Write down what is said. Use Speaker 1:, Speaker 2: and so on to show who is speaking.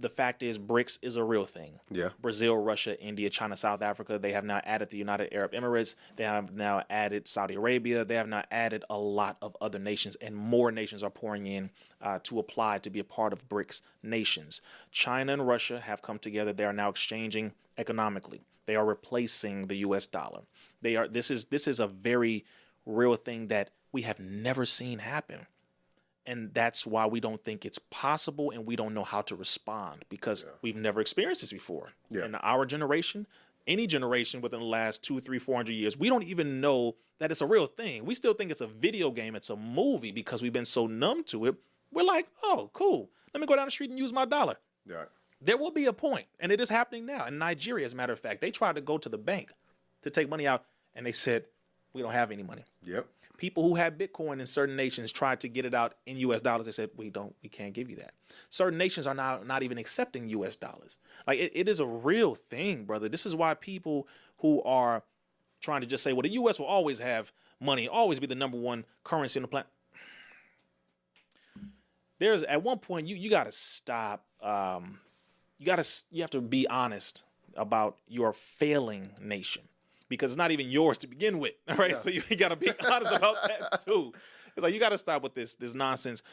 Speaker 1: The fact is BRICS is a real thing.
Speaker 2: Yeah.
Speaker 1: Brazil, Russia, India, China, South Africa. They have now added the United Arab Emirates. They have now added Saudi Arabia. They have now added a lot of other nations, and more nations are pouring in to apply to be a part of BRICS nations. China and Russia have come together. They are now exchanging economically. They are replacing the U.S. dollar. This is a very real thing that we have never seen happen. And that's why we don't think it's possible, and we don't know how to respond, because we've never experienced this before.
Speaker 2: Yeah.
Speaker 1: In our generation, any generation within the last 200, 300, 400 years, we don't even know that it's a real thing. We still think it's a video game, it's a movie, because we've been so numb to it. We're like, oh, cool. Let me go down the street and use my dollar.
Speaker 2: Yeah.
Speaker 1: There will be a point, and it is happening now. In Nigeria, as a matter of fact, they tried to go to the bank to take money out, and they said, we don't have any money.
Speaker 2: Yep.
Speaker 1: People who had Bitcoin in certain nations tried to get it out in US dollars. They said, we can't give you that. Certain nations are now not even accepting US dollars. Like it is a real thing, brother. This is why people who are trying to just say, well, the US will always have money, always be the number one currency on the planet. There's at one point you got to stop. You have to be honest about your failing nation, because it's not even yours to begin with. All right. Yeah. So you got to be honest about that too. It's like, you got to stop with this nonsense.